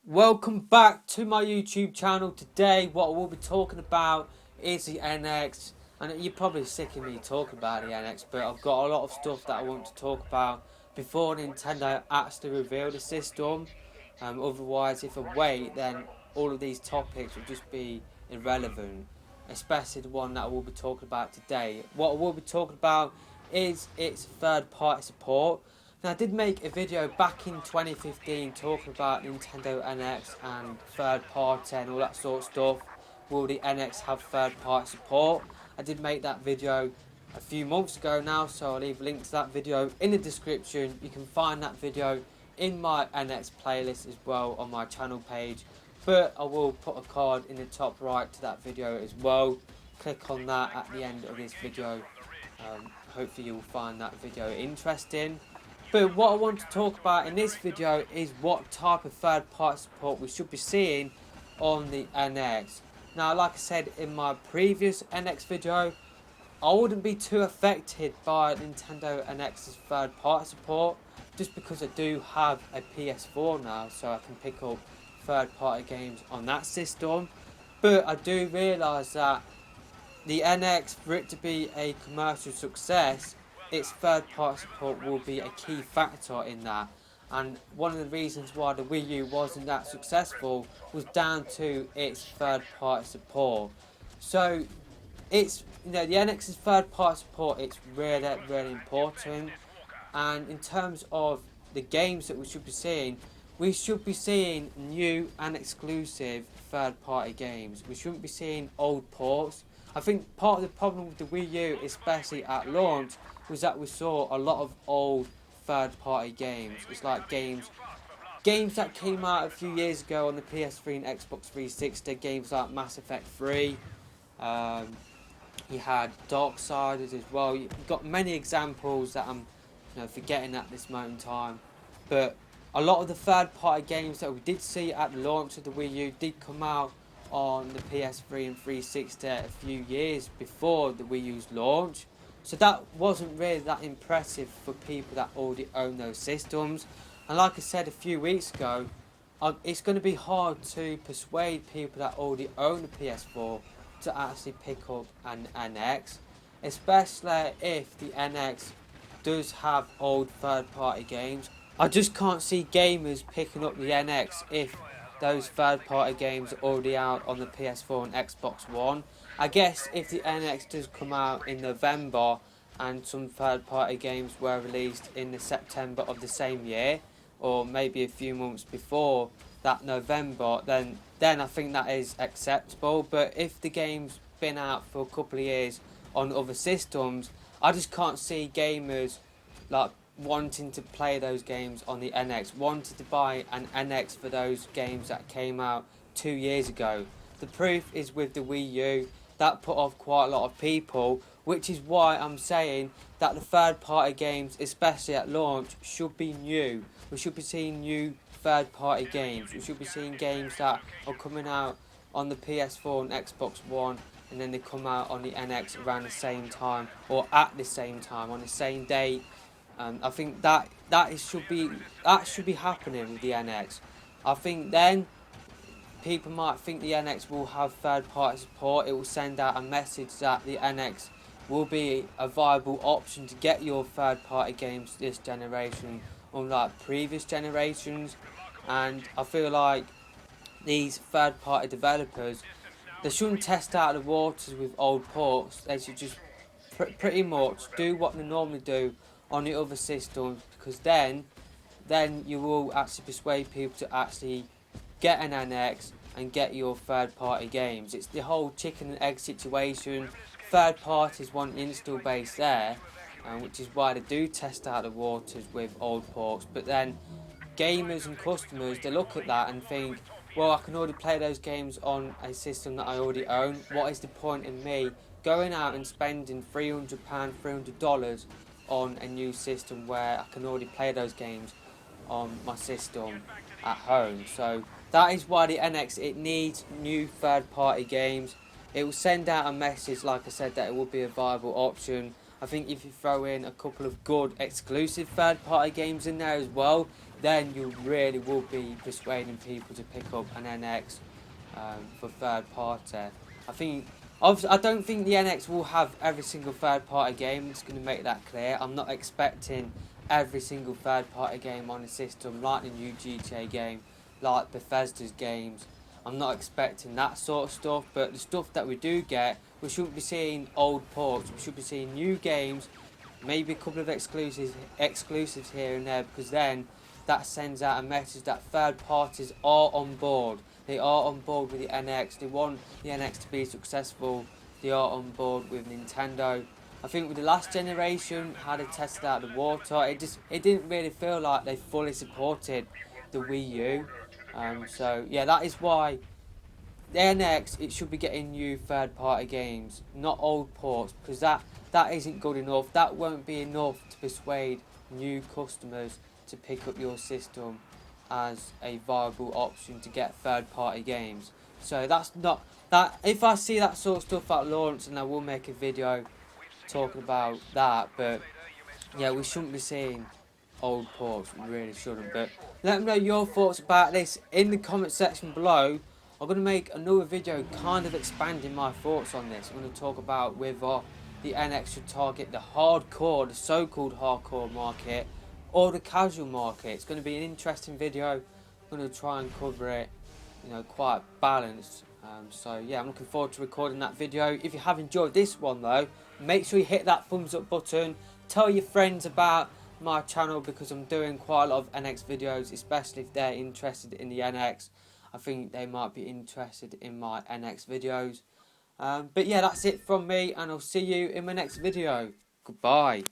Welcome back to my YouTube channel. Today what I will be talking about is the NX, and you're probably sick of me talking about the NX, but I've got a lot of stuff that I want to talk about before Nintendo actually reveal the system. Otherwise, if I wait, then all of these topics will just be irrelevant, especially the one that I will be talking about today. What I will be talking about is its third party support. Now, I did make a video back in 2015 talking about Nintendo NX and third party and all that sort of stuff. Will the NX have third party support? I did make that video a few months ago now, so I'll leave a link to that video in the description. You can find that video in my NX playlist as well on my channel page, but I will put a card in the top right to that video as well. Click on that at the end of this video. Hopefully you'll find that video interesting. But what I want to talk about in this video is what type of third party support we should be seeing on the NX. Now, like I said in my previous NX video, I wouldn't be too affected by Nintendo NX's third party support, just because I do have a PS4 now, so I can pick up third party games on that system. But I do realise that the NX, for it to be a commercial success, its third party support will be a key factor in that. And one of the reasons why the Wii U wasn't that successful was down to its third party support. So it's, the NX's third party support, it's really important. And in terms of the games that we should be seeing, we should be seeing new and exclusive third party games. We shouldn't be seeing old ports. I think part of the problem with the Wii U, especially at launch, was that we saw a lot of old third party games. It's like games that came out a few years ago on the PS3 and Xbox 360, games like Mass Effect 3. You had Darksiders as well. You've got many examples that I'm forgetting at this moment in time. But a lot of the third party games that we did see at the launch of the Wii U did come out on the PS3 and 360 a few years before the Wii U's launch. So that wasn't really that impressive for people that already own those systems. And like I said a few weeks ago, it's going to be hard to persuade people that already own a PS4 to actually pick up an NX, especially if the NX does have old third party games. I just can't see gamers picking up the NX if those third party games are already out on the PS4 and Xbox One. I guess if the NX does come out in November and some third party games were released in the September of the same year, or maybe a few months before that November, then I think that is acceptable. But if the game's been out for a couple of years on other systems, I just can't see gamers like wanting to play those games on the NX, wanting to buy an NX for those games that came out 2 years ago. The proof is with the Wii U. That put off quite a lot of people, which is why I'm saying that the third party games, especially at launch, should be new. We should be seeing new third party games. We should be seeing games that are coming out on the PS4 and Xbox One, and then they come out on the NX around the same time, or at the same time, on the same date. I think should be happening with the NX. I think then people might think the NX will have third party support. It will send out a message that the NX will be a viable option to get your third party games this generation, unlike previous generations. And I feel like these third party developers, they shouldn't test out the waters with old ports. They should just pretty much do what they normally do on the other systems, because then you will actually persuade people to actually get an NX and get your third party games. It's the whole chicken and egg situation. Third parties want install base there, which is why they do test out the waters with old ports. But then gamers and customers, they look at that and think, well, I can already play those games on a system that I already own. What is the point in me going out and spending £300, $300 on a new system where I can already play those games on my system at home? So that is why the NX, it needs new third party games. It will send out a message, like I said, that it will be a viable option. I think if you throw in a couple of good exclusive third party games in there as well, then you really will be persuading people to pick up an NX for third party. I don't think the NX will have every single third party game. I'm just going to make that clear. I'm not expecting every single third party game on the system, like the new GTA game, like Bethesda's games. I'm not expecting that sort of stuff, but the stuff that we do get, we shouldn't be seeing old ports. We should be seeing new games, maybe a couple of exclusives here and there, because then that sends out a message that third parties are on board. They are on board with the NX. They want the NX to be successful. They are on board with Nintendo. I think with the last generation, how they tested out the water, it didn't really feel like they fully supported the Wii U. So yeah, that is why the NX, it should be getting new third party games, not old ports, because that isn't good enough. That won't be enough to persuade new customers to pick up your system as a viable option to get third party games. So that's not that. If I see that sort of stuff at launch, then I will make a video talking about that. But yeah, we shouldn't be seeing old ports. We really shouldn't. But let me know your thoughts about this in the comment section below. I'm going to make another video kind of expanding my thoughts on this. I'm going to talk about whether the NX should target the hardcore, the so-called hardcore market, or the casual market. It's going to be an interesting video. I'm going to try and cover it, quite balanced. So yeah, I'm looking forward to recording that video. If you have enjoyed this one though, make sure you hit that thumbs up button. Tell your friends about my channel, because I'm doing quite a lot of NX videos, especially if they're interested in the NX. I think they might be interested in my NX videos. But yeah, that's it from me, and I'll see you in my next video. Goodbye.